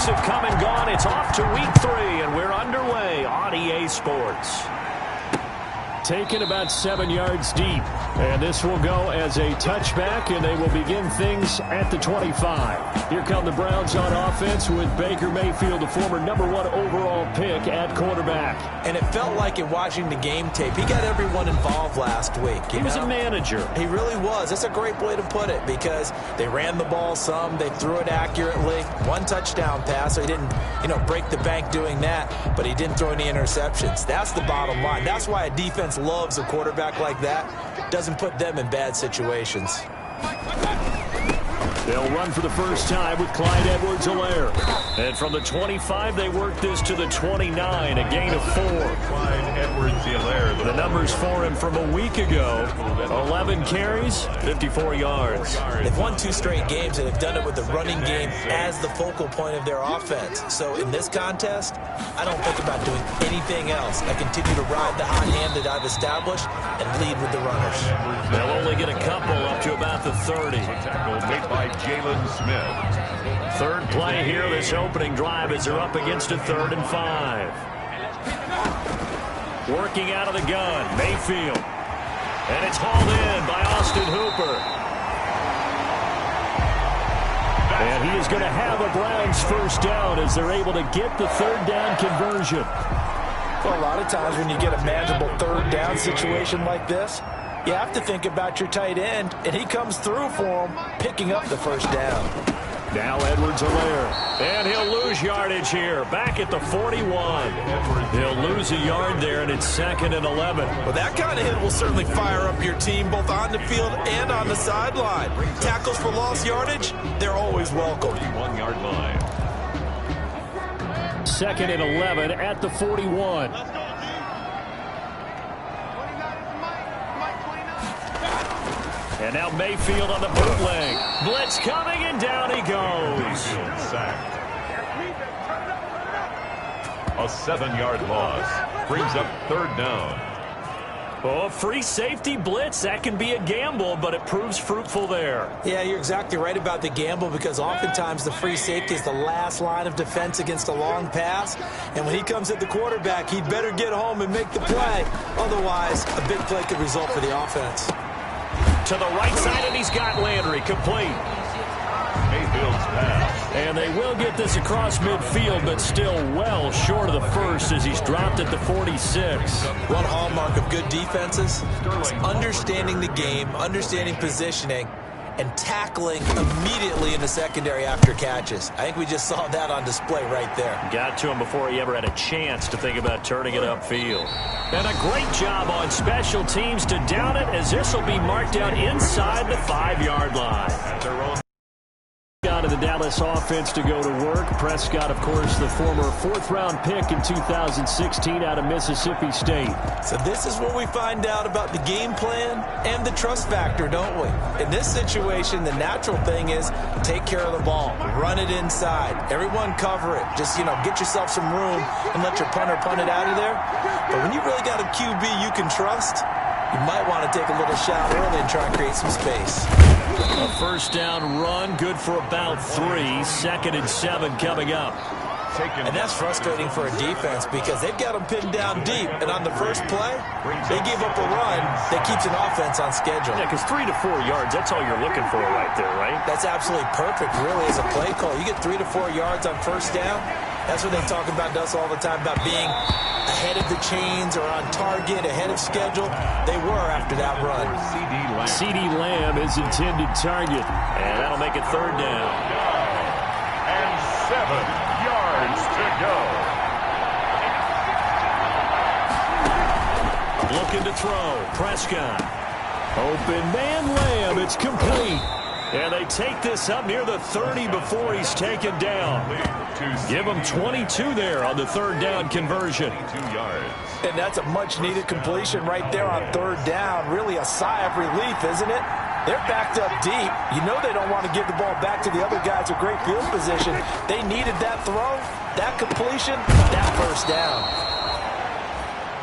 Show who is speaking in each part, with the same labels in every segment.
Speaker 1: weeks have come and gone. It's off to week 3, and we're underway on EA Sports. Taken about 7 yards deep. And this will go as a touchback, and they will begin things at the 25. Here come the Browns on offense with Baker Mayfield, the former #1 overall pick at quarterback.
Speaker 2: And it felt like in watching the game tape, he got everyone involved last week.
Speaker 1: He was a manager.
Speaker 2: He really was. That's a great way to put it because they ran the ball some. They threw it accurately. 1 touchdown pass, so he didn't, break the bank doing that, but he didn't throw any interceptions. That's the bottom line. That's why a defense loves a quarterback like that. Doesn't put them in bad situations.
Speaker 1: They'll run for the first time with Clyde Edwards-Helaire. And from the 25, they work this to the 29, a gain of 4.
Speaker 3: Clyde Edwards-Helaire.
Speaker 1: The numbers for him from a week ago, 11 carries, 54 yards.
Speaker 2: They've won 2 straight games, and they've done it with the running game as the focal point of their offense. So in this contest, I don't think about doing anything else. I continue to ride the hot hand that I've established and lead with the runners.
Speaker 1: They'll only get a couple up to about the 30.
Speaker 3: Tackle made by Jalen Smith.
Speaker 1: Third play here, this opening drive as they're up against a 3rd and 5. Working out of the gun, Mayfield. And it's hauled in by Austin Hooper. And he is going to have a Browns first down as they're able to get the 3rd down conversion.
Speaker 2: Well, a lot of times when you get a manageable 3rd down situation like this, you have to think about your tight end, and he comes through for him, picking up the first down.
Speaker 1: Now Edwards-Helaire. And he'll lose yardage here. Back at the 41. He'll lose a yard there, and it's 2nd and 11.
Speaker 2: Well, that kind of hit will certainly fire up your team, both on the field and on the sideline. Tackles for lost yardage, they're always welcome.
Speaker 3: 41-yard line.
Speaker 1: 2nd and 11 at the 41. And now Mayfield on the bootleg. Blitz coming, and down he goes.
Speaker 3: Sacked. A 7-yard loss. Brings up 3rd down.
Speaker 1: Oh, free safety blitz. That can be a gamble, but it proves fruitful there.
Speaker 2: Yeah, you're exactly right about the gamble because oftentimes the free safety is the last line of defense against a long pass. And when he comes at the quarterback, he'd better get home and make the play. Otherwise, a big play could result for the offense.
Speaker 1: To the right side, and he's got Landry complete.
Speaker 3: Mayfield's pass.
Speaker 1: And they will get this across midfield, but still well short of the first as he's dropped at the 46.
Speaker 2: One hallmark of good defenses is understanding the game, understanding positioning, and tackling immediately in the secondary after catches. I think we just saw that on display right there.
Speaker 1: Got to him before he ever had a chance to think about turning it upfield. And a great job on special teams to down it, as this will be marked out inside the 5-yard line. Out of the Dallas offense to go to work. Prescott, of course, the former 4th-round pick in 2016 out of Mississippi State.
Speaker 2: So this is where we find out about the game plan and the trust factor, don't we? In this situation, the natural thing is take care of the ball. Run it inside. Everyone cover it. Just, get yourself some room and let your punter punt it out of there. But when you really got a QB you can trust, you might want to take a little shot early and try and create some space.
Speaker 1: A first down run, good for about 3. 2nd and 7 coming up.
Speaker 2: And that's frustrating for a defense because they've got them pinned down deep. And on the first play, they give up a run that keeps an offense on schedule.
Speaker 1: Yeah, because 3 to 4 yards, that's all you're looking for right there, right?
Speaker 2: That's absolutely perfect, really, as a play call. You get 3 to 4 yards on first down. That's what they talk about to us all the time, about being ahead of the chains or on target, ahead of schedule. They were after that run.
Speaker 1: CeeDee Lamb is intended target, and that'll make it 3rd down.
Speaker 3: And 7 yards to go.
Speaker 1: Looking to throw. Prescott. Open man Lamb. It's complete. And they take this up near the 30 before he's taken down. Give him 22 there on the 3rd down conversion.
Speaker 3: 2 yards.
Speaker 2: And that's a much-needed completion right there on 3rd down. Really a sigh of relief, isn't it? They're backed up deep. You know they don't want to give the ball back to the other guys with great field position. They needed that throw, that completion, that first down.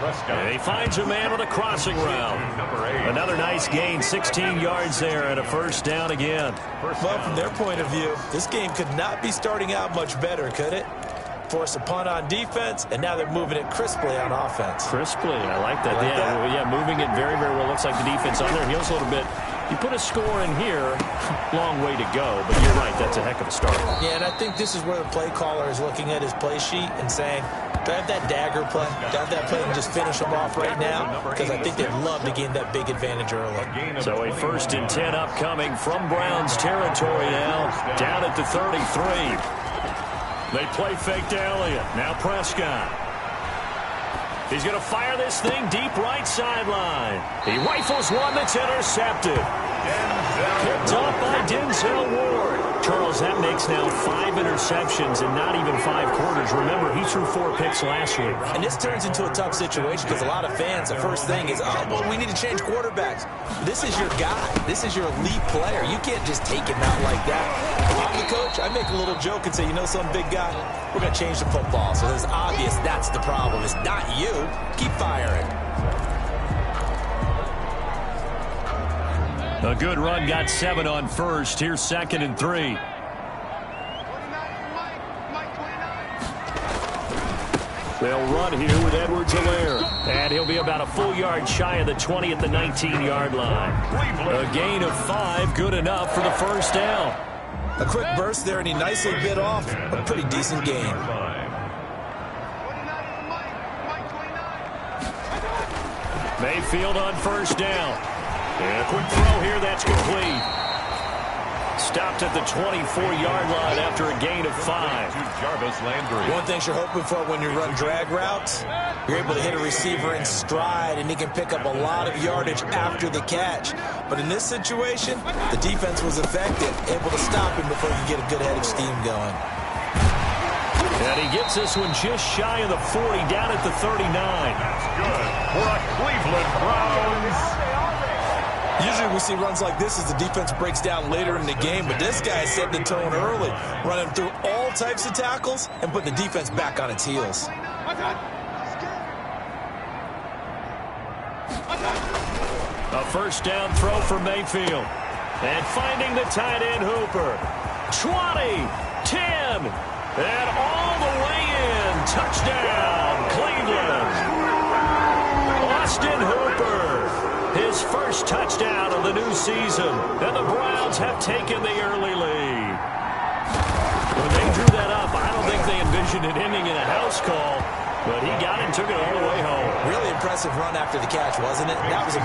Speaker 3: Prescott.
Speaker 1: And he finds a man with a crossing route. Another nice gain, 16 yards there and a first down again.
Speaker 2: Well, from their point of view, this game could not be starting out much better, could it? Force a punt on defense, and now they're moving it crisply on offense.
Speaker 1: Crisply, I like that.
Speaker 2: That?
Speaker 1: Yeah, moving it very, very well. Looks like the defense on their heels a little bit. You put a score in here, long way to go, but you're right, that's a heck of a start.
Speaker 2: Yeah, and I think this is where the play caller is looking at his play sheet and saying, do I have that dagger play? Do I have that play and just finish them off right now? Because I think they'd love to gain that big advantage early.
Speaker 1: So a 1st and 10 upcoming from Browns territory now, down at the 33. They play fake to Elliott. Now Prescott. He's going to fire this thing deep right sideline. He rifles one that's intercepted. Picked up by Denzel Ward. Charles, that makes now 5 interceptions and not even 5 quarters. Remember, he threw 4 picks last week.
Speaker 2: And this turns into a tough situation because a lot of fans, the first thing is, oh, well, we need to change quarterbacks. This is your guy. This is your elite player. You can't just take him out like that. If I'm the coach, I make a little joke and say, you know, some big guy, we're going to change the football. So it's obvious that's the problem. It's not you. Keep firing.
Speaker 1: A good run, got 7 on first. Here's 2nd and 3. They'll run here with Edwards-Helaire. And he'll be about a full yard shy of the 20 at the 19-yard line. A gain of 5, good enough for the first down.
Speaker 2: A quick burst there, and he nicely bit off a pretty decent gain.
Speaker 1: Mayfield on first down. And a quick throw here, that's complete. Stopped at the 24-yard line after a gain of 5.
Speaker 3: Jarvis Landry.
Speaker 2: One thing you're hoping for when you run drag routes, you're able to hit a receiver in stride, and he can pick up a lot of yardage after the catch. But in this situation, the defense was effective, able to stop him before he could get a good head of steam going.
Speaker 1: And he gets this one just shy of the 40, down at the 39.
Speaker 3: That's good for a Cleveland Browns.
Speaker 2: Usually we see runs like this as the defense breaks down later in the game, but this guy is setting the tone early, running through all types of tackles and putting the defense back on its heels.
Speaker 1: A first down throw for Mayfield. And finding the tight end Hooper. 20, 10, and all the way in. Touchdown, Cleveland. Austin Hooper. His first touchdown of the new season. And the Browns have taken the early lead. When they drew that up, I don't think they envisioned it ending in a house call. But he got it and took it all the way home.
Speaker 2: Really impressive run after the catch, wasn't it? That was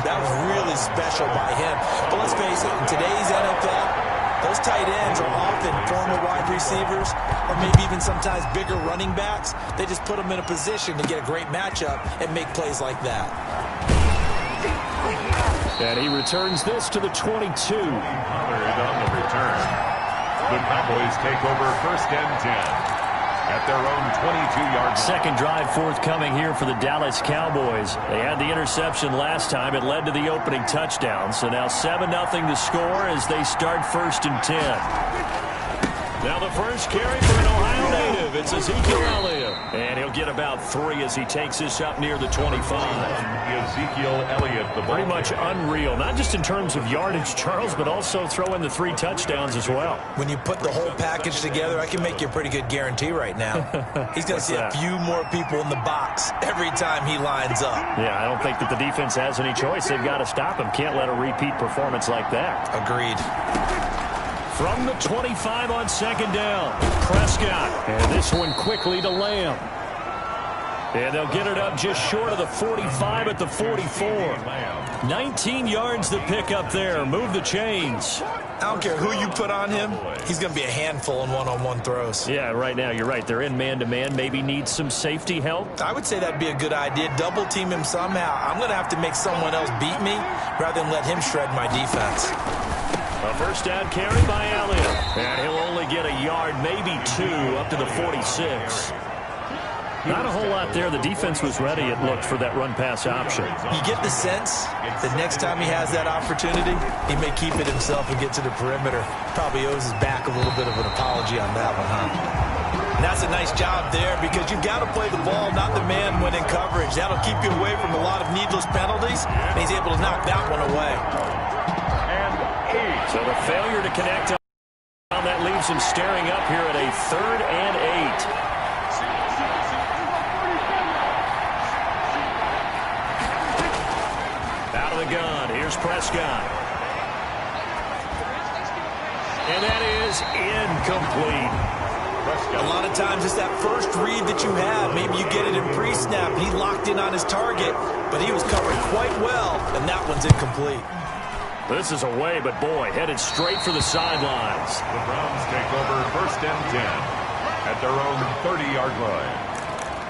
Speaker 2: really special by him. But let's face it, in today's NFL, those tight ends are often former wide receivers or maybe even sometimes bigger running backs. They just put them in a position to get a great matchup and make plays like that.
Speaker 1: And he returns this to the 22.
Speaker 3: On the return. The Cowboys take over 1st and 10. At their own 22-yard line.
Speaker 1: Second drive forthcoming here for the Dallas Cowboys. They had the interception last time. It led to the opening touchdown. So now 7-0 to score as they start 1st and 10. Now the first carry for an Ohio native. It's Ezekiel Elliott. And he'll get about 3 as he takes this up near the 25.
Speaker 3: Ezekiel Elliott, the
Speaker 1: Pretty much unreal. Not just in terms of yardage, Charles, but also throw in the 3 touchdowns as well.
Speaker 2: When you put the whole package together, I can make you a pretty good guarantee right now. He's going to see a few more people in the box every time he lines up.
Speaker 1: Yeah, I don't think that the defense has any choice. They've got to stop him. Can't let a repeat performance like that.
Speaker 2: Agreed.
Speaker 1: From the 25 on 2nd down, Prescott. And this one quickly to Lamb. And they'll get it up just short of the 45 at the 44. 19 yards to pick up there. Move the chains.
Speaker 2: I don't care who you put on him. He's going to be a handful in one-on-one throws.
Speaker 1: Yeah, right now, you're right. They're in man-to-man. Maybe need some safety help.
Speaker 2: I would say that'd be a good idea. Double team him somehow. I'm going to have to make someone else beat me rather than let him shred my defense.
Speaker 1: A first down carry by Elliott. And he'll only get a yard, maybe 2, up to the 46. Not a whole lot there. The defense was ready, it looked, for that run-pass option.
Speaker 2: You get the sense that next time he has that opportunity, he may keep it himself and get to the perimeter. Probably owes his back a little bit of an apology on that one, huh? And that's a nice job there because you've got to play the ball, not the man when in coverage. That'll keep you away from a lot of needless penalties, and he's able to knock that one away.
Speaker 1: So the failure to connect on that leaves him staring up here at a 3rd and 8. Out of the gun, here's Prescott. And that is incomplete.
Speaker 2: A lot of times it's that first read that you have. Maybe you get it in pre-snap. He locked in on his target, but he was covered quite well, and that one's incomplete.
Speaker 1: This is away, but boy, headed straight for the sidelines.
Speaker 3: The Browns take over 1st and 10 at their own 30-yard line.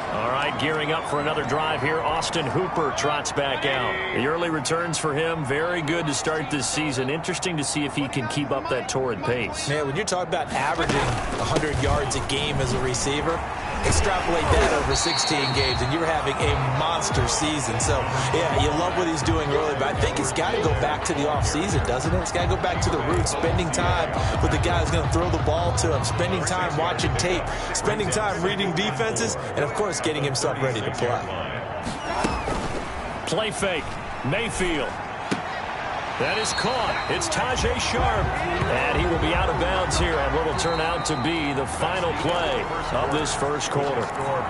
Speaker 1: All right, gearing up for another drive here. Austin Hooper trots back out. The early returns for him, very good to start this season. Interesting to see if he can keep up that torrid pace.
Speaker 2: Man, when you're talking about averaging 100 yards a game as a receiver, extrapolate that over 16 games, and you're having a monster season. So, yeah, you love what he's doing early, but I think it's got to go back to the offseason, doesn't it? It's got to go back to the roots, spending time with the guy who's going to throw the ball to him, spending time watching tape, spending time reading defenses, and, of course, getting himself ready to play.
Speaker 1: Play fake. Mayfield. That is caught. It's Tajay Sharp. And he will be out of bounds here on what will turn out to be the final play of this first quarter.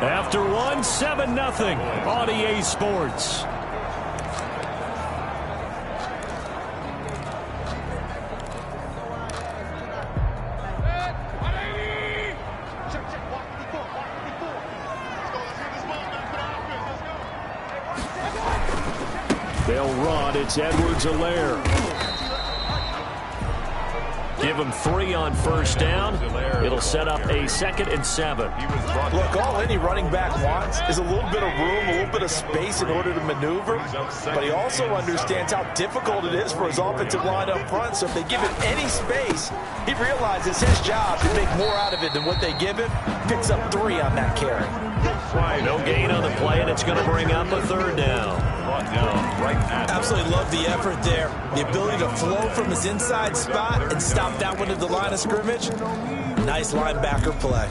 Speaker 1: After one, 7-0 on EA Sports. They'll run. It's Edwards-Helaire. Give him 3 on first down. It'll set up a 2nd and 7.
Speaker 2: Look, all any running back wants is a little bit of room, a little bit of space in order to maneuver. But he also understands how difficult it is for his offensive line up front. So if they give him any space, he realizes his job to make more out of it than what they give him. Picks up 3 on that carry.
Speaker 1: No gain on the play, and it's going to bring up a 3rd down.
Speaker 2: Absolutely love the effort there. The ability to flow from his inside spot and stop that one at the line of scrimmage. Nice linebacker play.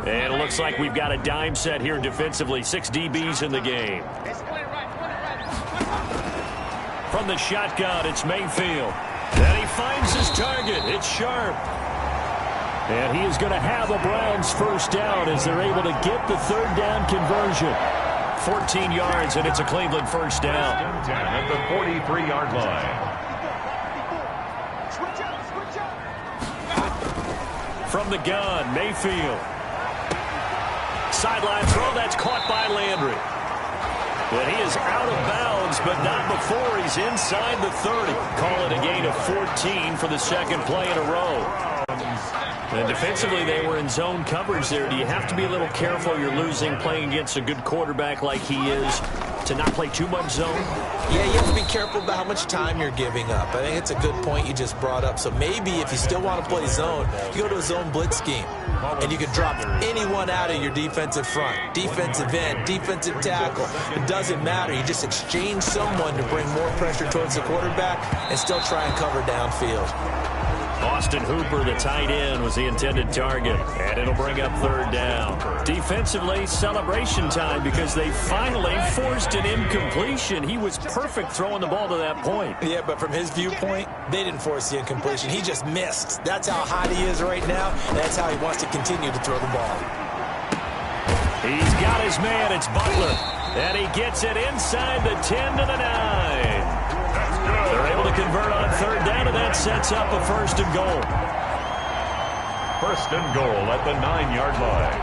Speaker 1: And it looks like we've got a dime set here defensively. 6 DBs in the game. From the shotgun, it's Mayfield. And he finds his target. It's Sharp. And he is going to have a Browns first down as they're able to get the 3rd down conversion. 14 yards, and it's a Cleveland first down.
Speaker 3: At the 43-yard line.
Speaker 1: From the gun, Mayfield. Sideline throw, that's caught by Landry. And he is out of bounds, but not before he's inside the 30. Call it a gain of 14 for the 2nd play in a row. And defensively, they were in zone coverage there. Do you have to be a little careful? You're losing playing against a good quarterback like he is to not play too much zone?
Speaker 2: Yeah, you have to be careful about how much time you're giving up. I think it's a good point you just brought up. So maybe if you still want to play zone, you go to a zone blitz scheme. And you can drop anyone out of your defensive front. Defensive end, defensive tackle. It doesn't matter. You just exchange someone to bring more pressure towards the quarterback and still try and cover downfield.
Speaker 1: Austin Hooper, the tight end, was the intended target. And it'll bring up 3rd down. Defensively, celebration time because they finally forced an incompletion. He was perfect throwing the ball to that point.
Speaker 2: Yeah, but from his viewpoint, they didn't force the incompletion. He just missed. That's how hot he is right now. And that's how he wants to continue to throw the ball.
Speaker 1: He's got his man. It's Butler. And he gets it inside the 10 to the 9. They're able to convert on 3rd down, and that sets up a 1st and goal.
Speaker 3: 1st and goal at the 9-yard line.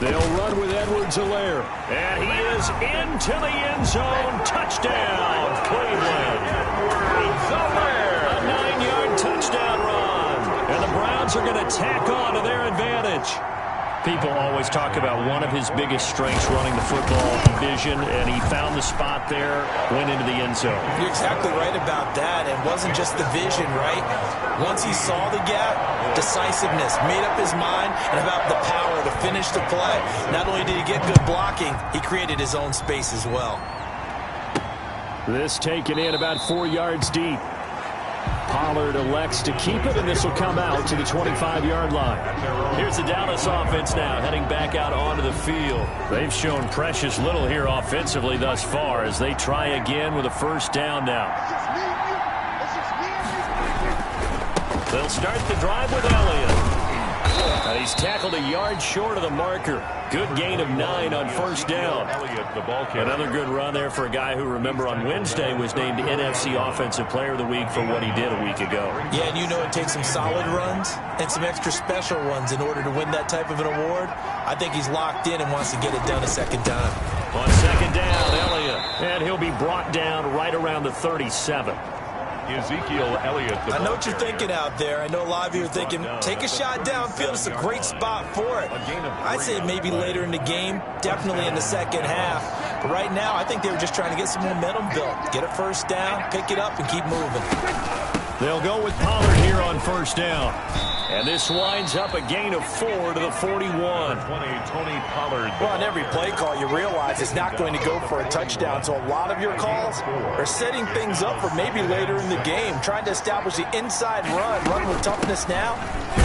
Speaker 1: They'll run with Edwards-Helaire. And he is into the end zone. Touchdown, Cleveland. Edwards-Helaire. A 9-yard touchdown run. And the Browns are going to tack on to their advantage. People always talk about one of his biggest strengths running the football, vision, and he found the spot there, went into the end zone.
Speaker 2: You're exactly right about that. It wasn't just the vision, right? Once he saw the gap, decisiveness, made up his mind, and about the power to finish the play. Not only did he get good blocking, he created his own space as well.
Speaker 1: This taken in about 4 yards deep. Pollard elects to keep it, and this will come out to the 25-yard line. Here's the Dallas offense now, heading back out onto the field. They've shown precious little here offensively thus far as they try again with a first down now. They'll start the drive with Elliott. He's tackled a yard short of the marker. Good gain of 9 on first down. Another good run there for a guy who, remember, on Wednesday was named NFC Offensive Player of the Week for what he did a week ago.
Speaker 2: Yeah, and you know it takes some solid runs and some extra special runs in order to win that type of an award. I think he's locked in and wants to get it done a second time.
Speaker 1: On second down, Elliott. And he'll be brought down right around the 37.
Speaker 3: Ezekiel Elliott.
Speaker 2: I know what you're thinking out there. I know a lot of you are thinking, take a shot downfield. It's a great spot for it. I'd say maybe later in the game, definitely in the second half. But right now, I think they were just trying to get some momentum built. Get a first down, pick it up, and keep moving.
Speaker 1: They'll go with Pollard here on first down. And this winds up a gain of 4 to the 41.
Speaker 3: Tony Pollard.
Speaker 2: Well, on every play call, you realize it's not going to go for a touchdown. So a lot of your calls are setting things up for maybe later in the game, trying to establish the inside run with toughness now.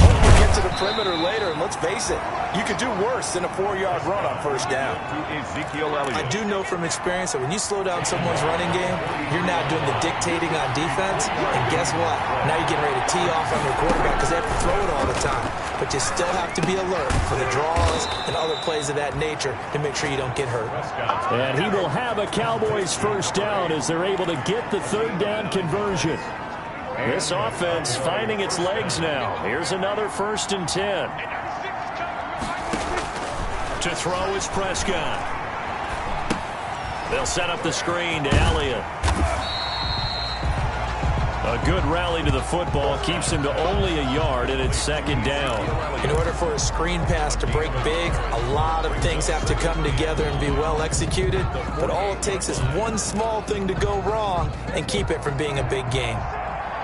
Speaker 2: Hope we get to the perimeter later, and let's face it, you could do worse than a 4-yard run on first down.
Speaker 3: Ezekiel Elliott.
Speaker 2: I do know from experience that when you slow down someone's running game, you're now doing the dictating on defense. And guess what? Now you're getting ready to tee off on their quarterback because they have to throw it all the time. But you still have to be alert for the draws and other plays of that nature to make sure you don't get hurt.
Speaker 1: And he will have a Cowboys first down as they're able to get the third down conversion. This offense finding its legs now. Here's another 1st and 10. To throw is Prescott. They'll set up the screen to Elliott. A good rally to the football keeps him to only a yard, and it's second down.
Speaker 2: In order for a screen pass to break big, a lot of things have to come together and be well executed. But all it takes is one small thing to go wrong and keep it from being a big gain.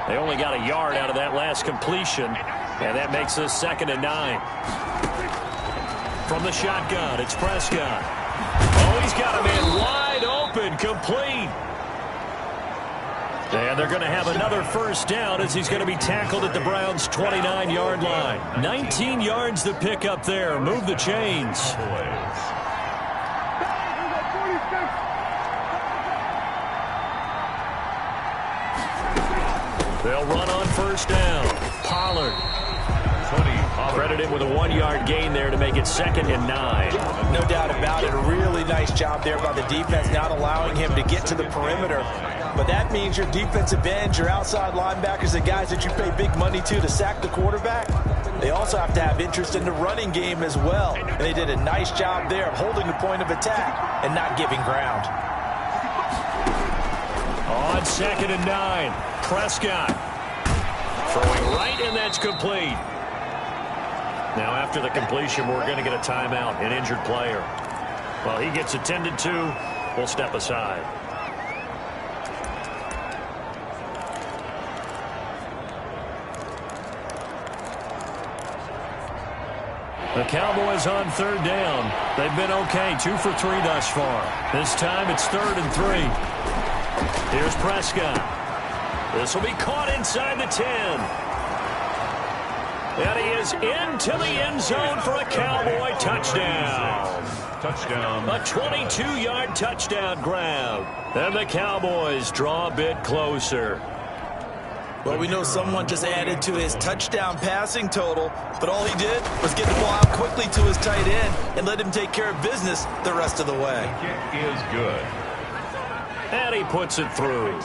Speaker 1: They only got a yard out of that last completion, and that makes us 2nd and 9. From the shotgun, it's Prescott. Oh, he's got a man wide open, complete. And they're going to have another first down as he's going to be tackled at the Browns' 29-yard line. 19 yards to pick up there. Move the chains. They'll run on first down. Pollard. Credited with a 1-yard gain there to make it 2nd and 9.
Speaker 2: No doubt about it. A really nice job there by the defense, not allowing him to get to the perimeter. But that means your defensive ends, your outside linebackers, the guys that you pay big money to sack the quarterback, they also have to have interest in the running game as well. And they did a nice job there of holding the point of attack and not giving ground.
Speaker 1: On 2nd and 9, Prescott throwing right, and that's complete. Now, after the completion, we're going to get a timeout, an injured player. Well, he gets attended to. We'll step aside. The Cowboys on 3rd down. They've been okay, 2 for 3 thus far. This time it's 3rd and 3. Here's Prescott. This will be caught inside the 10. And he is into the end zone for a Cowboy touchdown.
Speaker 3: Touchdown.
Speaker 1: A 22-yard touchdown grab. And the Cowboys draw a bit closer.
Speaker 2: Well, we know someone just added to his touchdown passing total, but all he did was get the ball out quickly to his tight end and let him take care of business the rest of the way.
Speaker 3: Kick is good.
Speaker 1: And he puts it through.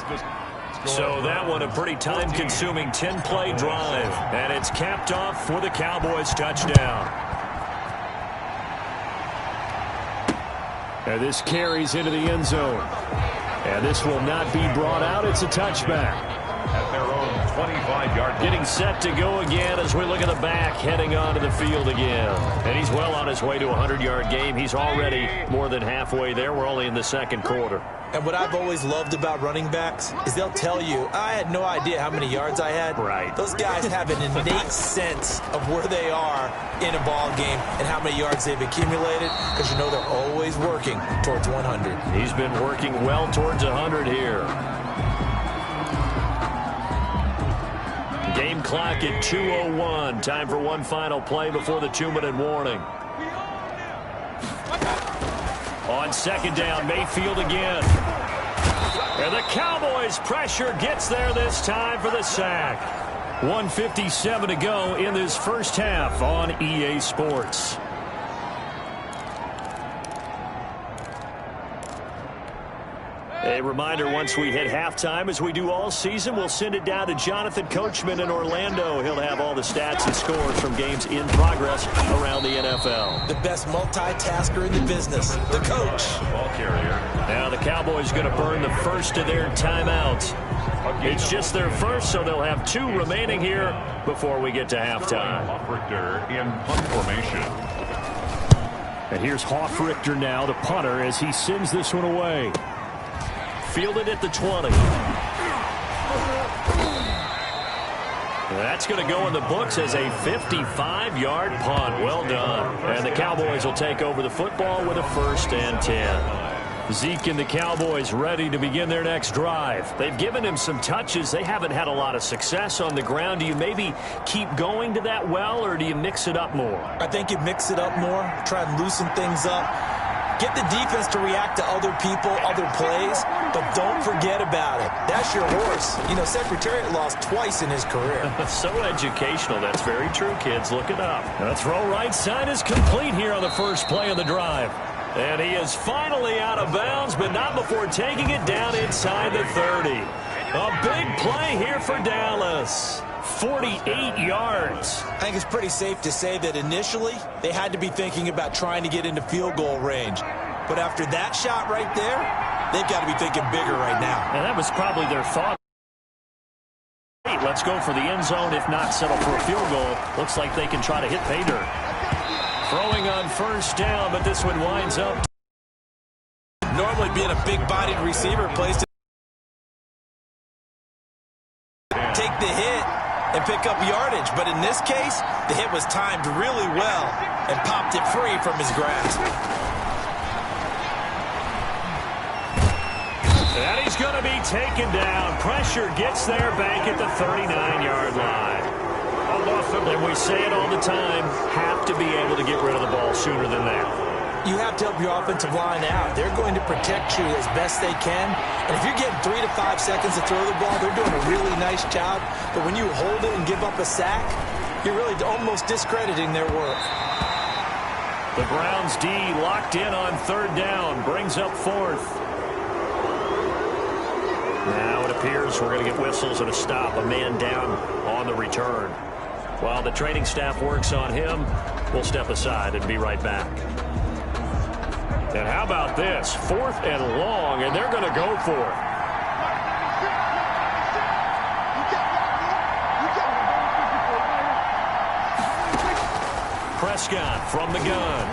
Speaker 1: So that one a pretty time-consuming 10-play drive. And it's capped off for the Cowboys touchdown. And this carries into the end zone. And this will not be brought out. It's a touchback.
Speaker 3: At their own 25-yard line.
Speaker 1: Getting set to go again as we look at the back heading onto the field again. And he's well on his way to a 100-yard game. He's already more than halfway there. We're only in the second quarter.
Speaker 2: And what I've always loved about running backs is they'll tell you, I had no idea how many yards I had.
Speaker 1: Right.
Speaker 2: Those guys have an innate sense of where they are in a ball game and how many yards they've accumulated, because you know they're always working towards 100.
Speaker 1: He's been working well towards 100 here. Game clock at 2:01. Time for one final play before the 2-minute warning. On second down, Mayfield again. And the Cowboys' pressure gets there this time for the sack. 1:57 to go in this first half on EA Sports. A reminder, once we hit halftime, as we do all season, we'll send it down to Jonathan Coachman in Orlando. He'll have all the stats and scores from games in progress around the NFL.
Speaker 2: The best multitasker in the business, the coach.
Speaker 3: Ball carrier.
Speaker 1: Now the Cowboys going to burn the first of their timeouts. It's just their first, so they'll have 2 remaining here before we get to halftime.
Speaker 3: Hofrichter in punt formation.
Speaker 1: And here's Hofrichter now, the punter, as he sends this one away. Fielded at the 20. That's going to go in the books as a 55-yard punt. Well done. And the Cowboys will take over the football with a 1st and 10. Zeke and the Cowboys ready to begin their next drive. They've given him some touches. They haven't had a lot of success on the ground. Do you maybe keep going to that well, or do you mix it up more?
Speaker 2: I think you mix it up more, try and loosen things up. Get the defense to react to other people, other plays, but don't forget about it. That's your horse. You know, Secretariat lost twice in his career.
Speaker 1: So educational. That's very true, kids. Look it up. The throw right side is complete here on the first play of the drive. And he is finally out of bounds, but not before taking it down inside the 30. A big play here for Dallas. 48 yards.
Speaker 2: I think it's pretty safe to say that initially they had to be thinking about trying to get into field goal range. But after that shot right there, they've got to be thinking bigger right now.
Speaker 1: And that was probably their thought. Let's go for the end zone, if not settle for a field goal. Looks like they can try to hit pay dirt. Throwing on first down, but this one winds up.
Speaker 2: Normally being a big-bodied receiver plays to take the hit and pick up yardage. But in this case, the hit was timed really well and popped it free from his grasp.
Speaker 1: And he's going to be taken down. Pressure gets there back at the 39-yard line. And we say it all the time, have to be able to get rid of the ball sooner than that.
Speaker 2: You have to help your offensive line out. They're going to protect you as best they can. And if you're getting 3 to 5 seconds to throw the ball, they're doing a really nice job. But when you hold it and give up a sack, you're really almost discrediting their work.
Speaker 1: The Browns D locked in on 3rd down, brings up 4th. Now it appears we're going to get whistles and a stop, a man down on the return. While the training staff works on him, we'll step aside and be right back. And how about this? 4th and long, and they're going to go for it. Prescott from the gun.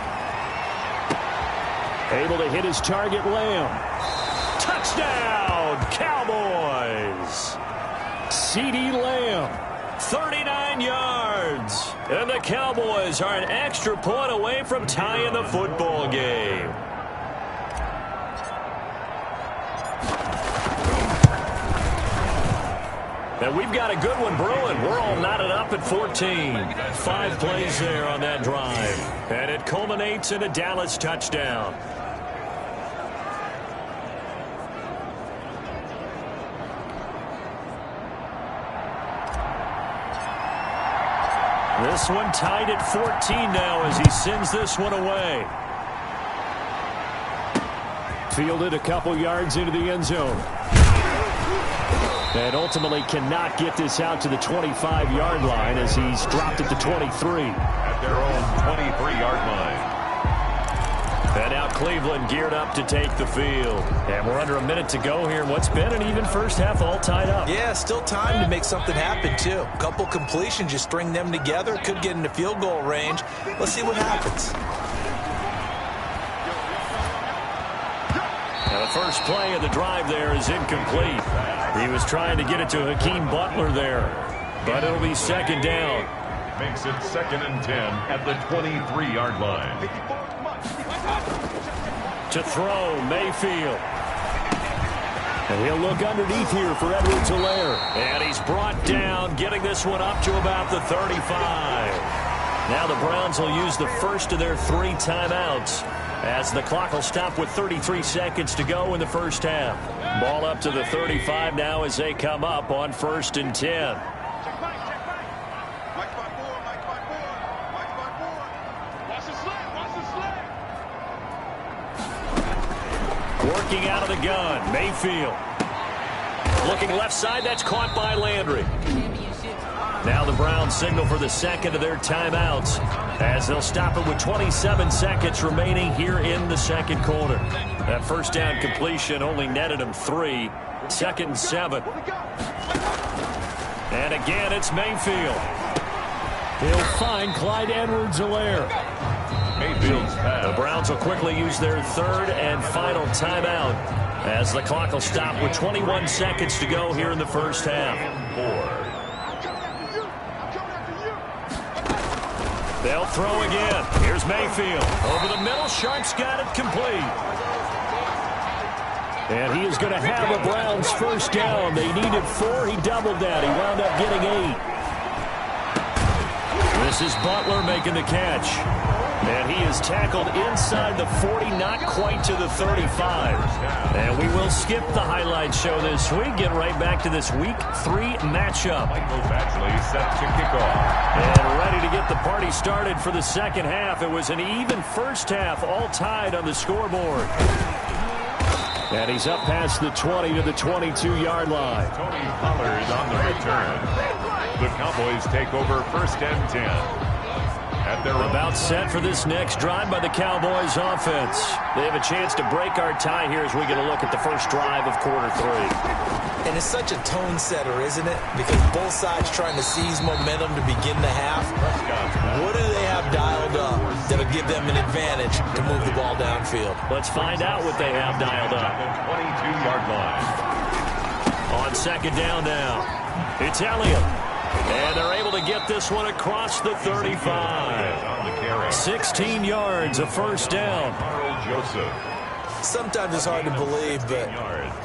Speaker 1: Able to hit his target, Lamb. Touchdown, Cowboys! CeeDee Lamb. 39 yards. And the Cowboys are an extra point away from tying the football game. And we've got a good one brewing. We're all knotted up at 14. 5 plays there on that drive. And it culminates in a Dallas touchdown. This one tied at 14 now as he sends this one away. Fielded a couple yards into the end zone. And ultimately cannot get this out to the 25-yard line as he's dropped at the 23.
Speaker 3: At their own 23-yard line.
Speaker 1: And out Cleveland geared up to take the field. And we're under a minute to go here. What's been an even first half, all tied up.
Speaker 2: Yeah, still time to make something happen, too. A couple completions, you string them together, could get into field goal range. Let's see what happens.
Speaker 1: Now the first play of the drive there is incomplete. He was trying to get it to Hakeem Butler there, but it'll be second down.
Speaker 3: Makes it 2nd and 10 at the 23-yard line.
Speaker 1: To throw, Mayfield. And he'll look underneath here for Edwards-Helaire. And he's brought down, getting this one up to about the 35. Now the Browns will use the first of their 3 timeouts, as the clock will stop with 33 seconds to go in the first half. Ball up to the 35 now as they come up on 1st and 10. Working out of the gun, Mayfield. Looking left side, that's caught by Landry. Now the Browns signal for the second of their timeouts, as they'll stop it with 27 seconds remaining here in the second quarter. That first down completion only netted him 3. 2nd and 7. And again, it's Mayfield. He'll find Clyde Edwards-Helaire. The Browns will quickly use their 3rd and final timeout, as the clock will stop with 21 seconds to go here in the first half. They'll throw again. Here's Mayfield. Over the middle. Sharp's got it complete. And he is going to have a Browns first down. They needed 4. He doubled that. He wound up getting 8. This is Butler making the catch. And he is tackled inside the 40, not quite to the 35. And we will skip the highlight show this week. Get right back to this Week 3 matchup.
Speaker 3: Michael Batchley set to kick off.
Speaker 1: And ready to get the party started for the second half. It was an even first half, all tied on the scoreboard. And he's up past the 20 to the 22-yard line.
Speaker 3: Tony Pollard on the return. The Cowboys take over 1st and 10.
Speaker 1: About set for this next drive by the Cowboys offense. They have a chance to break our tie here as we get a look at the first drive of quarter 3.
Speaker 2: And it's such a tone setter, isn't it? Because both sides trying to seize momentum to begin the half. What do they have dialed up that'll give them an advantage to move the ball downfield?
Speaker 1: Let's find out what they have dialed up.
Speaker 3: 22-yard line.
Speaker 1: On second down now, it's Elliott. And they're able to get this one across the 35. 16 yards, a first down.
Speaker 2: Sometimes it's hard to believe, but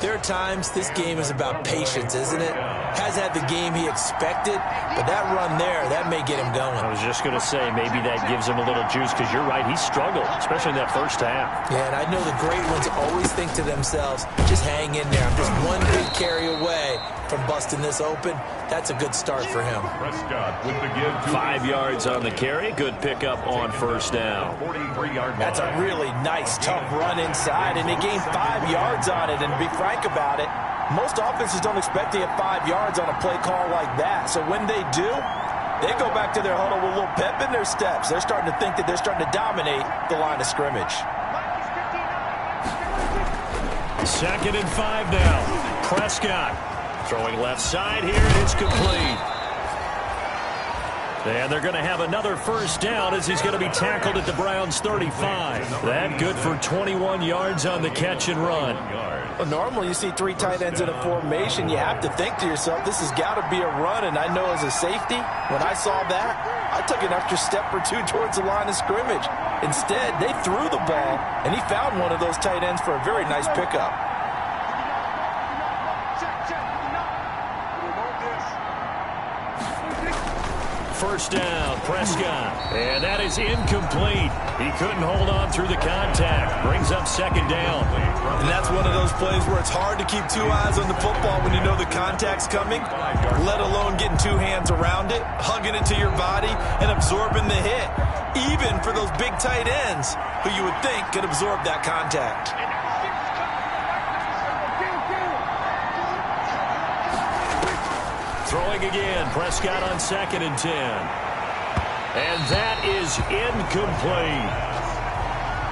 Speaker 2: there are times this game is about patience, isn't it? Has had the game he expected, but that run there, that may get him going.
Speaker 1: I was just going to say, maybe that gives him a little juice, because you're right, he struggled, especially in that first half.
Speaker 2: Yeah, and I know the great ones always think to themselves, just hang in there. I'm just one big carry away from busting this open. That's a good start for him.
Speaker 3: Prescott with the give.
Speaker 1: 5 yards on the carry. Good pickup on first down.
Speaker 2: That's a really nice, tough run inside, and they gained 5 yards on it. And to be frank about it, most offenses don't expect to get 5 yards on a play call like that. So when they do, they go back to their huddle with a little pep in their steps. They're starting to think that they're starting to dominate the line of scrimmage.
Speaker 1: 2nd and 5 now. Prescott throwing left side here, and it's complete. And they're going to have another first down as he's going to be tackled at the Browns' 35. That good for 21 yards on the catch and run.
Speaker 2: Well, normally you see 3 tight ends in a formation. You have to think to yourself, this has got to be a run. And I know as a safety, when I saw that, I took an extra step or 2 towards the line of scrimmage. Instead, they threw the ball, and he found one of those tight ends for a very nice pickup.
Speaker 1: First down, Prescott. And that is incomplete. He couldn't hold on through the contact. Brings up second down.
Speaker 2: And that's one of those plays where it's hard to keep 2 eyes on the football when you know the contact's coming, let alone getting 2 hands around it, hugging it to your body, and absorbing the hit. Even for those big tight ends who you would think could absorb that contact.
Speaker 1: Throwing again, Prescott on 2nd and 10. And that is incomplete.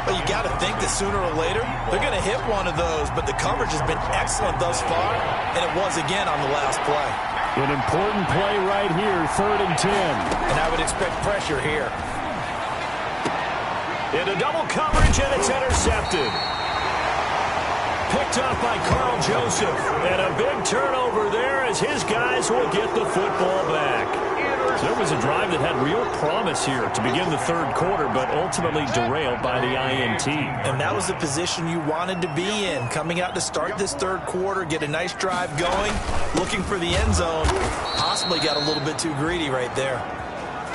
Speaker 2: Well, you got to think that sooner or later they're going to hit one of those, but the coverage has been excellent thus far, and it was again on the last play.
Speaker 1: An important play right here, 3rd and 10.
Speaker 2: And I would expect pressure here.
Speaker 1: Into double coverage, and it's intercepted. Picked off by Carl Joseph. And a big turnover there as his guys will get the football back. So there was a drive that had real promise here to begin the 3rd quarter, but ultimately derailed by the INT.
Speaker 2: And that was the position you wanted to be in, coming out to start this 3rd quarter, get a nice drive going, looking for the end zone. Possibly got a little bit too greedy right there.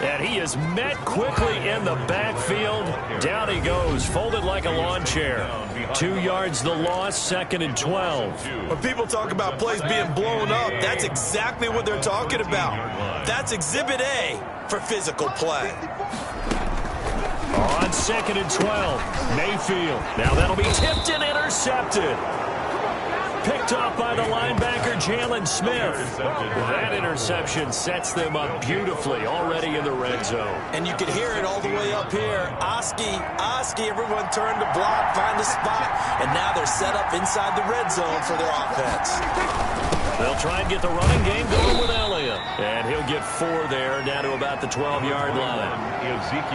Speaker 1: And he is met quickly in the backfield. Down he goes, folded like a lawn chair. 2 yards the loss, 2nd and 12.
Speaker 2: When people talk about plays being blown up, that's exactly what they're talking about. That's Exhibit A for physical play.
Speaker 1: On 2nd and 12, Mayfield. Now that'll be tipped and intercepted. Picked off by the linebacker, Jalen Smith. That interception sets them up beautifully already in the red zone.
Speaker 2: And you can hear it all the way up here. Oski, everyone turned to block, find a spot, and now they're set up inside the red zone for their offense.
Speaker 1: They'll try and get the running game going with Elliott. And he'll get 4 there, down to about the 12-yard line.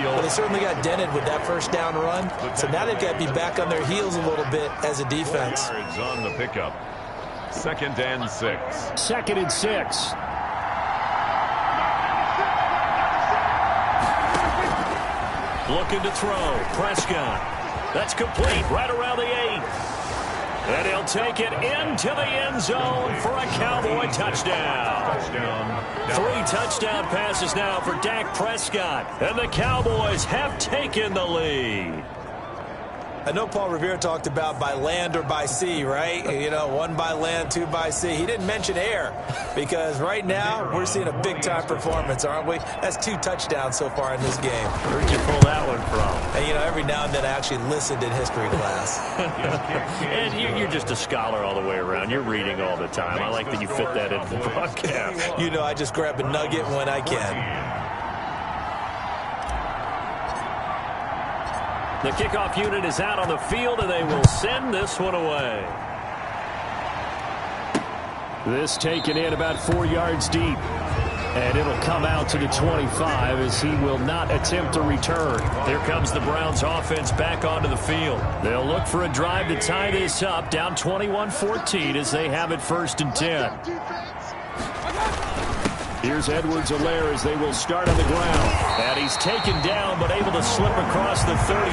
Speaker 2: Well, they certainly got dented with that first down run, so now they've got to be back on their heels a little bit as a defense.
Speaker 3: On the pickup. 2nd and 6.
Speaker 1: 2nd and 6. Looking to throw. Prescott. That's complete right around the 8. And he'll take it into the end zone for a Cowboy touchdown. 3 touchdown passes now for Dak Prescott. And the Cowboys have taken the lead.
Speaker 2: I know Paul Revere talked about by land or by sea, right? You know, 1 by land, 2 by sea. He didn't mention air because right now we're seeing a big-time performance, aren't we? That's 2 touchdowns so far in this game.
Speaker 1: Where'd you pull that one from?
Speaker 2: And, you know, every now and then I actually listened in history class.
Speaker 1: And you're just a scholar all the way around. You're reading all the time. I like that you fit that into the broadcast.
Speaker 2: You know, I just grab a nugget when I can.
Speaker 1: The kickoff unit is out on the field, and they will send this one away. This taken in about 4 yards deep. And it'll come out to the 25 as he will not attempt a return. Here comes the Browns offense back onto the field. They'll look for a drive to tie this up, down 21-14 as they have it 1st and 10. Here's Edwards-Helaire as they will start on the ground. And he's taken down but able to slip across the 35.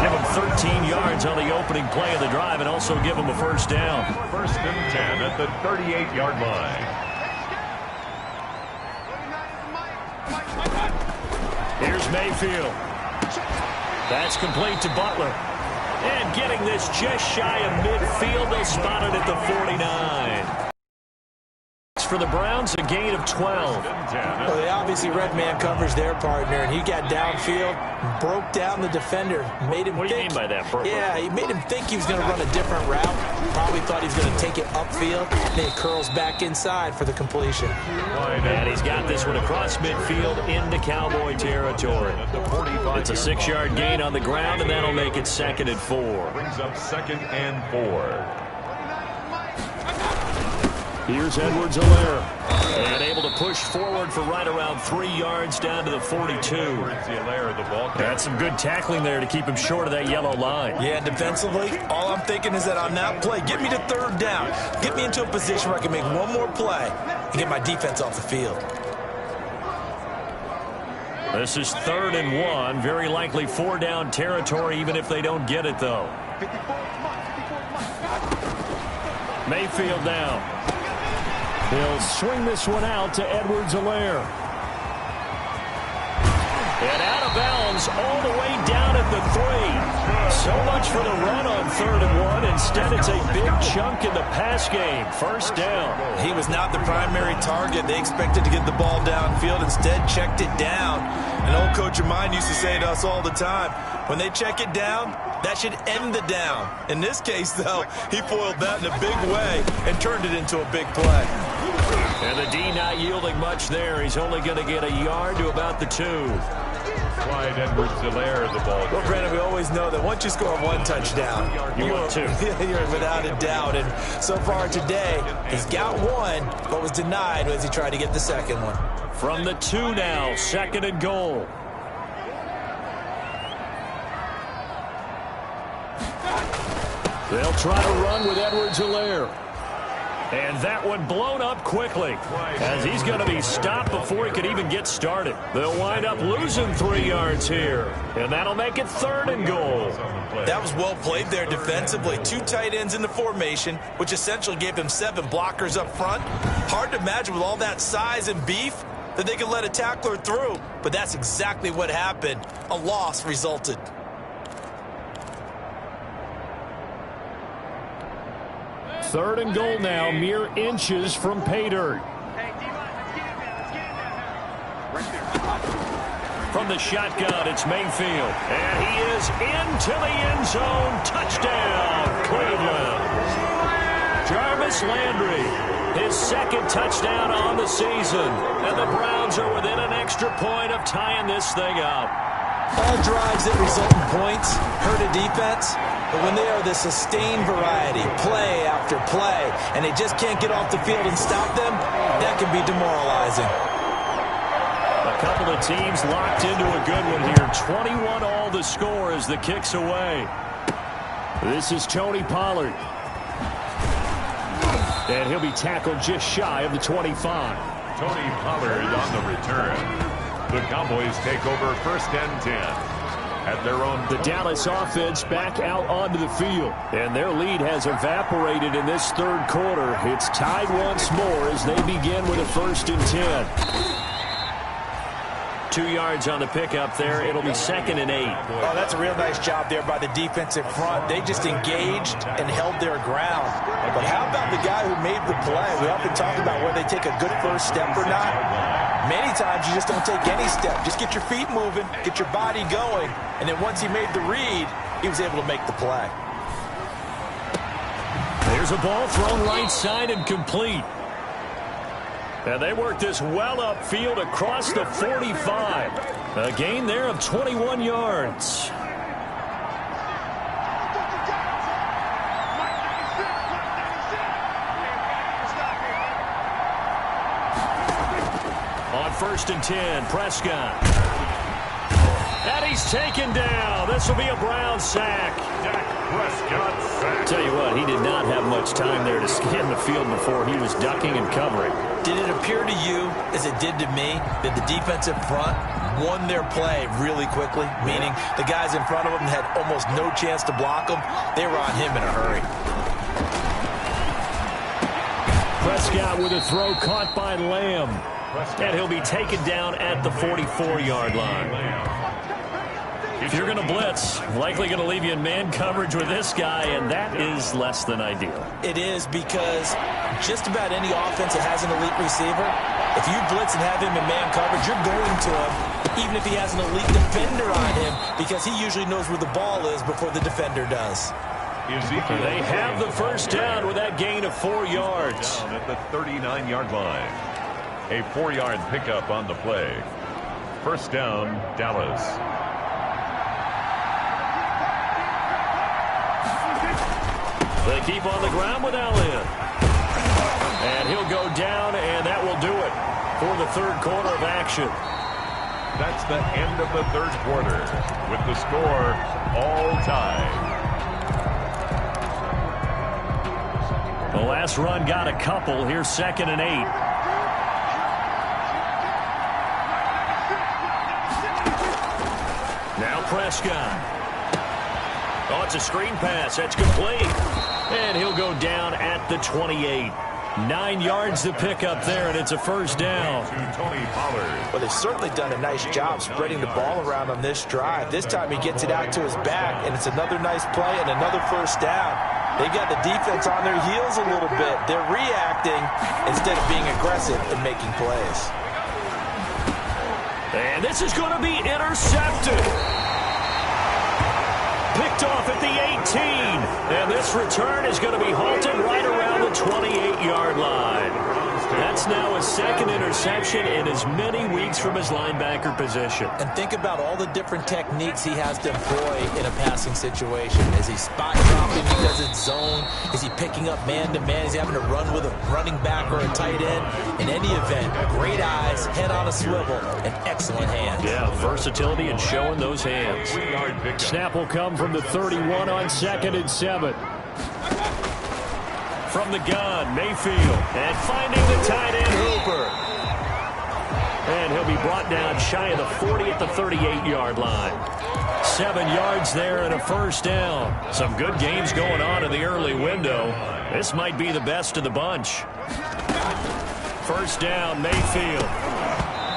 Speaker 1: Give him 13 yards on the opening play of the drive and also give him a 1st down.
Speaker 3: 1st and 10 at the 38-yard line.
Speaker 1: Here's Mayfield. That's complete to Butler. And getting this just shy of midfield, they'll spot it at the 49. For the Browns, a gain of 12.
Speaker 2: Well, they obviously red man covers their partner, and he got downfield, broke down the defender, made him
Speaker 1: What do you mean by that, Burt?
Speaker 2: Yeah, he made him think he was going to run a different route. Probably thought he was going to take it upfield. Then he curls back inside for the completion.
Speaker 1: And he's got this one across midfield into Cowboy territory. It's a 6-yard gain on the ground, and that'll make it 2nd and 4.
Speaker 3: Brings up 2nd and 4.
Speaker 1: Here's Edwards-Helaire. And able to push forward for right around 3 yards down to the 42. That's some good tackling there to keep him short of that yellow line.
Speaker 2: Yeah, defensively, all I'm thinking is that on that play, get me to 3rd down. Get me into a position where I can make one more play and get my defense off the field.
Speaker 1: This is 3rd and 1. Very likely 4-down territory even if they don't get it, though. Mayfield now. He'll swing this one out to Edwards-Helaire. And out of bounds all the way down at the 3. So much for the run on 3rd and 1. Instead, it's a big chunk in the pass game. 1st down.
Speaker 2: He was not the primary target. They expected to get the ball downfield. Instead, checked it down. An old coach of mine used to say to us all the time, when they check it down, that should end the down. In this case, though, he foiled that in a big way and turned it into a big play.
Speaker 1: And the D not yielding much there. He's only going to get a yard to about the 2.
Speaker 3: Clyde Edwards-Helaire, the ball.
Speaker 2: Well, Brandon, we always know that once you score one touchdown,
Speaker 1: you want two.
Speaker 2: You're without a doubt. And so far today, he's got one, but was denied as he tried to get the second one.
Speaker 1: From the 2 now, 2nd and goal. They'll try to run with Edwards-Helaire. And that one blown up quickly, as he's going to be stopped before he could even get started. They'll wind up losing 3 yards here, and that'll make it 3rd and goal.
Speaker 2: That was well played there defensively. 2 tight ends in the formation, which essentially gave him 7 blockers up front. Hard to imagine with all that size and beef that they could let a tackler through, but that's exactly what happened. A loss resulted.
Speaker 1: Third and goal now, mere inches from pay dirt. From the shotgun, it's Mayfield. And he is into the end zone. Touchdown, Cleveland. Jarvis Landry, his 2nd touchdown on the season. And the Browns are within an extra point of tying this thing up.
Speaker 2: All drives that result in points hurt a defense, but when they are the sustained variety, play after play, and they just can't get off the field and stop them, that can be demoralizing.
Speaker 1: A couple of teams locked into a good one here. 21 all the score as the kick's away. This is Tony Pollard. And he'll be tackled just shy of the 25.
Speaker 3: Tony Pollard on the return. The Cowboys take over 1st and 10 at their own.
Speaker 1: The Dallas offense back out onto the field, and their lead has evaporated in this 3rd quarter. It's tied once more as they begin with a 1st and 10. 2 yards on the pickup there. It'll be 2nd and 8.
Speaker 2: Oh, that's a real nice job there by the defensive front. They just engaged and held their ground. But how about the guy who made the play? We often talk about whether they take a good first step or not. Many times you just don't take any step. Just get your feet moving, get your body going, and then once he made the read, he was able to make the play.
Speaker 1: There's a ball thrown right side and complete. And they work this well upfield across the 45. A gain there of 21 yards. On 1st and 10, Prescott. And he's taken down. This will be a Brown sack.
Speaker 3: Prescott sack.
Speaker 1: Tell you what, he did not have much time there to scan the field before he was ducking and covering.
Speaker 2: Did it appear to you, as it did to me, that the defensive front won their play really quickly? Meaning the guys in front of them had almost no chance to block him. They were on him in a hurry.
Speaker 1: Prescott with a throw caught by Lamb. And he'll be taken down at the 44-yard line. If you're going to blitz, likely going to leave you in man coverage with this guy, and that is less than ideal.
Speaker 2: It is, because just about any offense that has an elite receiver, if you blitz and have him in man coverage, you're going to him, even if he has an elite defender on him, because he usually knows where the ball is before the defender does.
Speaker 1: They have the 1st down with that gain of 4 yards.
Speaker 3: Down at the 39-yard line. A 4-yard pickup on the play. 1st down, Dallas.
Speaker 1: They keep on the ground with Allen. And he'll go down, and that will do it for the 3rd quarter of action.
Speaker 3: That's the end of the 3rd quarter, with the score all tied.
Speaker 1: The last run got a couple. Here's 2nd and 8. Now Prescott. Oh, it's a screen pass. That's complete. And he'll go down at the 28. 9 yards to pick up there, and it's a 1st down.
Speaker 3: To Tony Pollard.
Speaker 2: Well, they've certainly done a nice job spreading the ball around on this drive. This time he gets it out to his back, and it's another nice play and another 1st down. They've got the defense on their heels a little bit. They're reacting instead of being aggressive and making plays.
Speaker 1: And this is going to be intercepted. Picked off at the 18. And this return is going to be halted right around the 28-yard line. That's now his second interception in as many weeks from his linebacker position.
Speaker 2: And think about all the different techniques he has to employ in a passing situation. Is he spot dropping because it's zone? Is he picking up man-to-man? Is he having to run with a running back or a tight end? In any event, great eyes, head on a swivel, and excellent hands.
Speaker 1: Yeah, versatility and showing those hands. Snap will come from the 31 on 2nd and 7. From the gun, Mayfield. And finding the tight end, Hooper. And he'll be brought down shy of the 40 at the 38-yard line. 7 yards there and a first down. Some good games going on in the early window. This might be the best of the bunch. First down, Mayfield.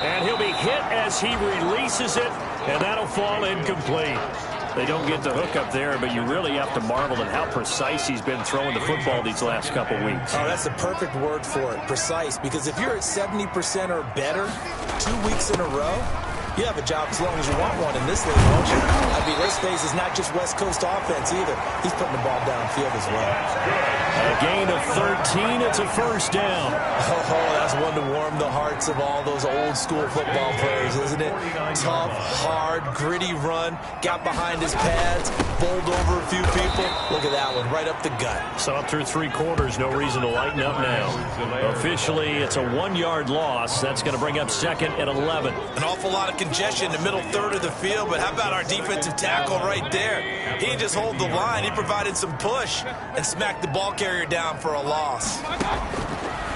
Speaker 1: And he'll be hit as he releases it, and that'll fall incomplete. They don't get the hook up there, but you really have to marvel at how precise he's been throwing the football these last couple weeks.
Speaker 2: Oh, that's the perfect word for it, precise, because if you're at 70% or better 2 weeks in a row, you have a job as long as you want one in this league, won't you? I mean, let's face it, it's not just West Coast offense either. He's putting the ball downfield as well.
Speaker 1: A gain of 13, it's a first down.
Speaker 2: Oh, that's one to warm the hearts of all those old school football players, isn't it? Tough, hard, gritty run, got behind his pads, bowled over a few people. Look at that one, right up the gut.
Speaker 1: So up through 3 quarters, no reason to lighten up now. Officially, it's a 1-yard loss. That's going to bring up 2nd and 11.
Speaker 2: An awful lot of congestion in the middle third of the field, but how about our defensive tackle right there? He didn't just hold the line, he provided some push and smacked the ball carrier down for a loss.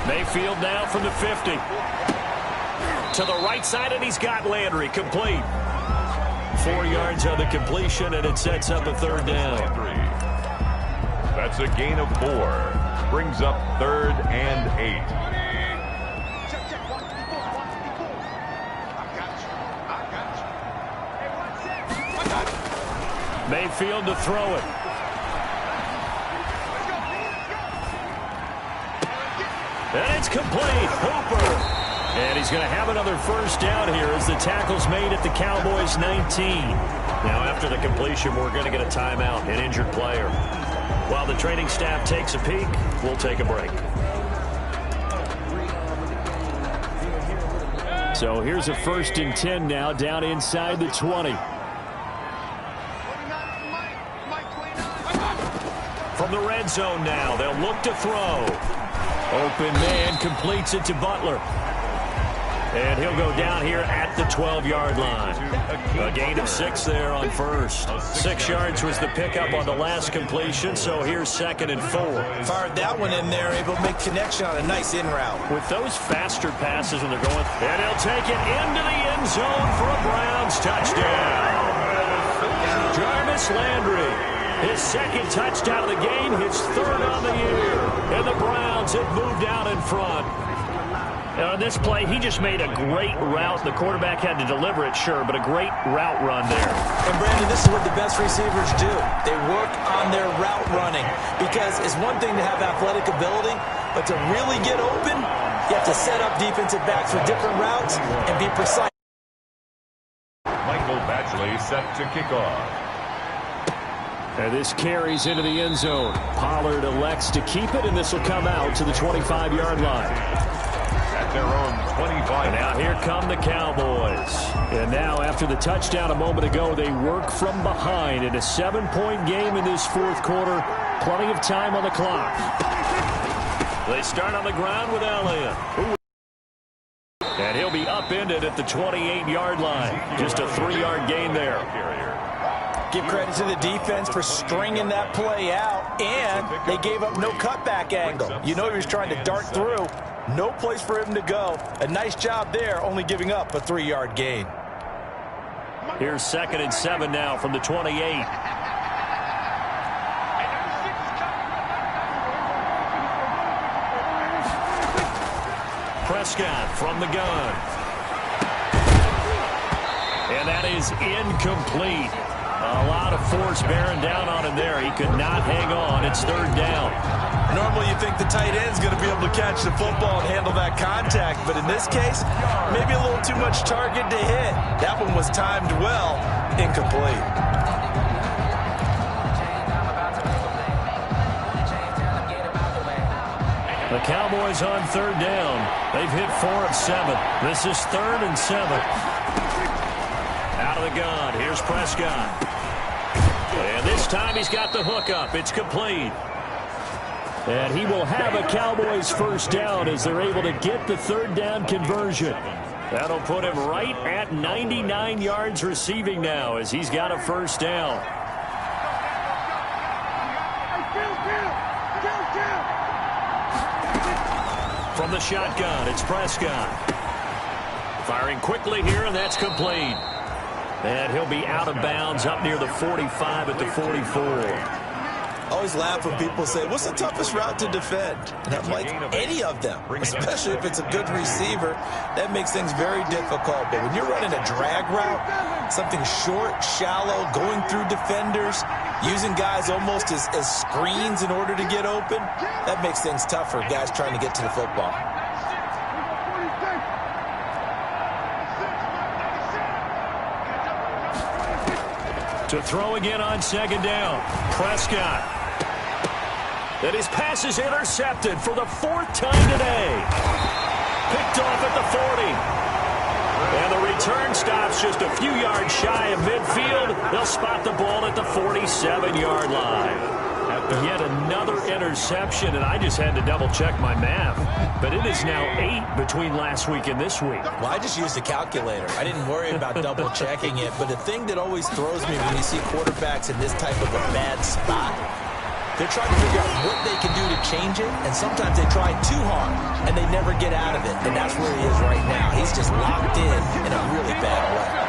Speaker 1: Mayfield now from the 50. To the right side, and he's got Landry complete. 4 yards on the completion, and it sets up a third down.
Speaker 3: That's a gain of 4. Brings up 3rd and 8.
Speaker 1: Mayfield to throw it. And it's complete. Hooper. And he's going to have another first down here as the tackle's made at the Cowboys 19. Now after the completion, we're going to get a timeout, an injured player. While the training staff takes a peek, we'll take a break. So here's a 1st and 10 now down inside the 20. From the red zone now, they'll look to throw. Open man completes it to Butler. And he'll go down here at the 12-yard line. A gain of 6 there on first. 6 yards was the pickup on the last completion, so here's 2nd and 4.
Speaker 2: Fired that one in there, able to make connection on a nice in route.
Speaker 1: With those faster passes when they're going, and he'll take it into the end zone for a Browns touchdown. Jarvis Landry. His 2nd touchdown of the game, his 3rd on the year. And the Browns have moved out in front. Now, on this play, he just made a great route. The quarterback had to deliver it, sure, but a great route run there.
Speaker 2: And, Brandon, this is what the best receivers do. They work on their route running because it's one thing to have athletic ability, but to really get open, you have to set up defensive backs for different routes and be precise.
Speaker 3: Michael Badgley set to kick off.
Speaker 1: And this carries into the end zone. Pollard elects to keep it, and this will come out to the 25-yard line.
Speaker 3: At their own 25.
Speaker 1: And now here come the Cowboys. And now after the touchdown a moment ago, they work from behind in a 7-point game in this 4th quarter. Plenty of time on the clock. They start on the ground with Elliott. And he'll be upended at the 28-yard line. Just a 3-yard gain there.
Speaker 2: Give credit to the defense for stringing that play out, and they gave up no cutback angle. You know he was trying to dart through. No place for him to go. A nice job there, only giving up a 3-yard gain.
Speaker 1: Here's 2nd and 7 now from the 28. Prescott from the gun. And that is incomplete. A lot of force bearing down on him there. He could not hang on. It's 3rd down.
Speaker 2: Normally you think the tight end's going to be able to catch the football and handle that contact, but in this case, maybe a little too much target to hit. That one was timed well, incomplete.
Speaker 1: The The Cowboys on third down. They've hit 4 of 7. This is 3rd and 7. Out of the gun. Here's Prescott. And this time he's got the hook up. It's complete. And he will have a Cowboys first down as they're able to get the third down conversion. That'll put him right at 99 yards receiving now as he's got a first down. From the shotgun, it's Prescott. Firing quickly here, and that's complete. And he'll be out of bounds up near the 45 at the 44.
Speaker 2: I always laugh when people say, what's the toughest route to defend? And I'm like, any of them, especially if it's a good receiver. That makes things very difficult. But when you're running a drag route, something short, shallow, going through defenders, using guys almost as screens in order to get open, that makes things tough for guys trying to get to the football.
Speaker 1: To throw again on second down, Prescott. And his pass is intercepted for the 4th time today. Picked off at the 40. And the return stops just a few yards shy of midfield. They'll spot the ball at the 47-yard line. Yet another interception, and I just had to double-check my math. But it is now 8 between last week and this week.
Speaker 2: Well, I just used a calculator. I didn't worry about double-checking it. But the thing that always throws me when you see quarterbacks in this type of a bad spot, they're trying to figure out what they can do to change it, and sometimes they try too hard, and they never get out of it. And that's where he is right now. He's just locked in a really bad way.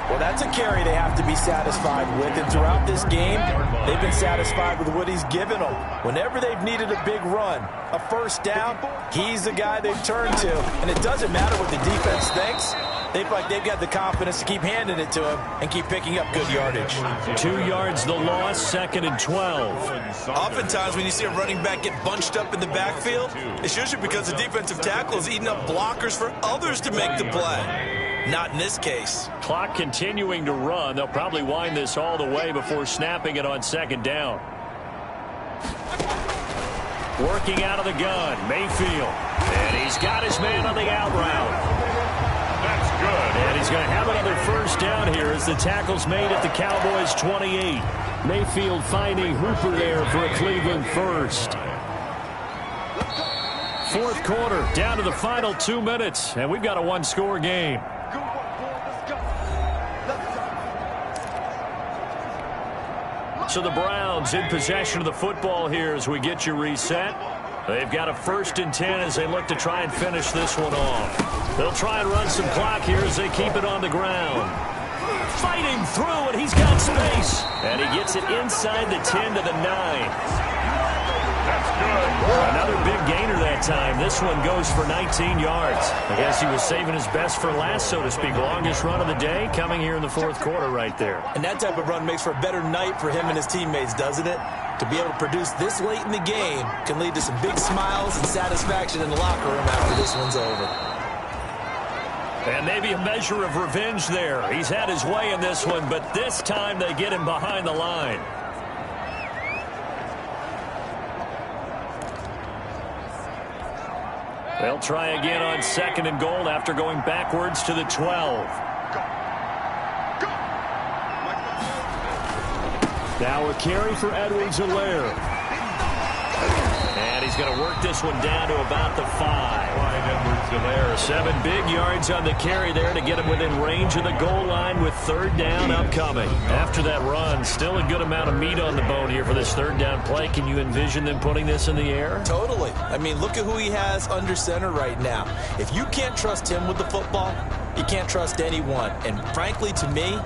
Speaker 4: Well, that's a carry they have to be satisfied with. And throughout this game, they've been satisfied with what he's given them. Whenever they've needed a big run, a first down, he's the guy they've turned to. And it doesn't matter what the defense thinks. They feel like they've got the confidence to keep handing it to him and keep picking up good yardage.
Speaker 1: 2 yards the loss, 2nd and 12.
Speaker 2: Oftentimes when you see a running back get bunched up in the backfield, it's usually because the defensive tackle is eating up blockers for others to make the play. Not in this case.
Speaker 1: Clock continuing to run. They'll probably wind this all the way before snapping it on second down. Working out of the gun, Mayfield. And he's got his man on the out route.
Speaker 3: That's good.
Speaker 1: And he's going to have another first down here as the tackle's made at the Cowboys 28. Mayfield finding Hooper there for a Cleveland first. 4th quarter, down to the final 2 minutes, and we've got a one-score game. So the Browns in possession of the football here as we get you reset. They've got a 1st and 10 as they look to try and finish this one off. They'll try and run some clock here as they keep it on the ground. Fighting through, and he's got space. And he gets it inside the 10 to the 9.
Speaker 3: That's good.
Speaker 1: Another big gainer that time. This one goes for 19 yards. I guess he was saving his best for last, so to speak. Longest run of the day coming here in the 4th quarter right there.
Speaker 2: And that type of run makes for a better night for him and his teammates, doesn't it? To be able to produce this late in the game can lead to some big smiles and satisfaction in the locker room after this one's over.
Speaker 1: And maybe a measure of revenge there. He's had his way in this one, but this time they get him behind the line. They'll try again on 2nd and goal after going backwards to the 12. Now a carry for Edwards-Helaire. And he's going to work this one down to about the 5. 7 big yards on the carry there to get him within range of the goal line with 3rd down upcoming. After that run, still a good amount of meat on the bone here for this 3rd down play. Can you envision them putting this in the air?
Speaker 2: Totally. I mean, look at who he has under center right now. If you can't trust him with the football, you can't trust anyone. And frankly, to me,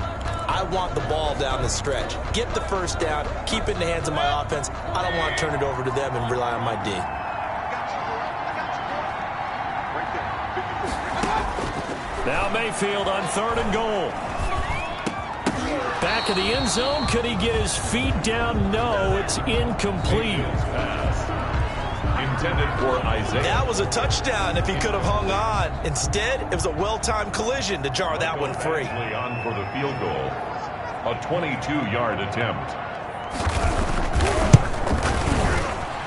Speaker 2: I want the ball down the stretch. Get the first down, keep it in the hands of my offense. I don't want to turn it over to them and rely on my D.
Speaker 1: Now Mayfield on 3rd and goal. Back of the end zone. Could he get his feet down? No, it's incomplete.
Speaker 3: Intended for Isaiah.
Speaker 2: That was a touchdown if he could have hung on. Instead, it was a well-timed collision to jar that one free.
Speaker 3: On for the field goal. A 22-yard attempt.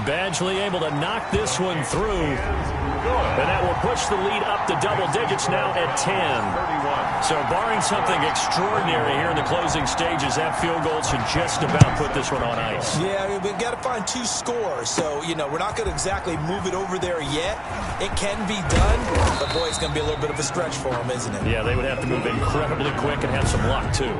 Speaker 1: Badgley able to knock this one through. And that will push the lead up to double digits now at 10. So barring something extraordinary here in the closing stages, that field goal should just about put this one on ice.
Speaker 2: Yeah, we've got to find 2 scores. So, we're not going to exactly move it over there yet. It can be done, but boy, it's going to be a little bit of a stretch for them, isn't it?
Speaker 1: Yeah, they would have to move incredibly quick and have some luck, too.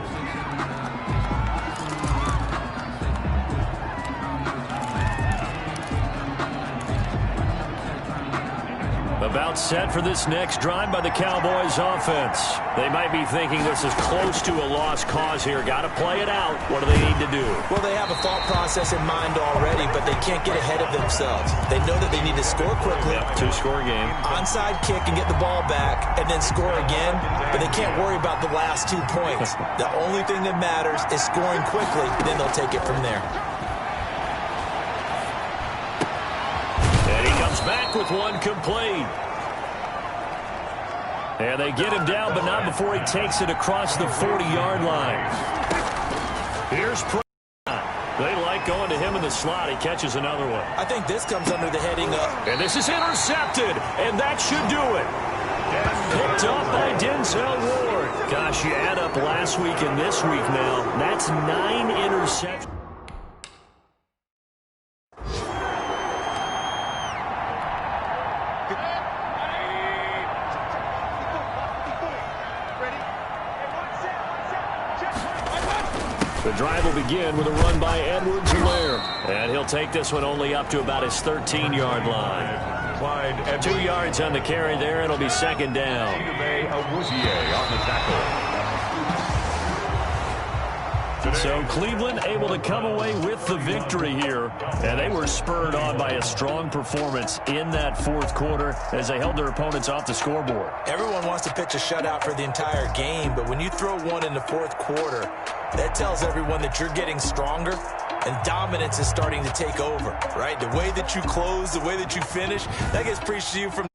Speaker 1: About set for this next drive by the Cowboys offense. They might be thinking this is close to a lost cause here. Got to play it out. What do they need to do?
Speaker 2: Well, they have a thought process in mind already, but they can't get ahead of themselves. They know that they need to score quickly.
Speaker 1: Yep, 2-score game.
Speaker 2: Onside kick and get the ball back and then score again, but they can't worry about the last 2 points. The only thing that matters is scoring quickly, then they'll take it from there.
Speaker 1: And he comes back with one complete. And they get him down, but not before he takes it across the 40-yard line. Here's They like going to him in the slot. He catches another one.
Speaker 2: I think this comes under the heading of...
Speaker 1: And this is intercepted, and that should do it. Picked up by Denzel Ward. Gosh, you add up last week and this week now. That's 9 interceptions. The drive will begin with a run by Edwards-Helaire. And he'll take this one only up to about his 13-yard line. 2 yards on the carry there. It'll be second down.
Speaker 3: On the tackle.
Speaker 1: So Cleveland able to come away with the victory here. And they were spurred on by a strong performance in that fourth quarter as they held their opponents off the scoreboard.
Speaker 2: Everyone wants to pitch a shutout for the entire game, but when you throw one in the fourth quarter, that tells everyone that you're getting stronger and dominance is starting to take over, right? The way that you close, the way that you finish, that gets preached to you from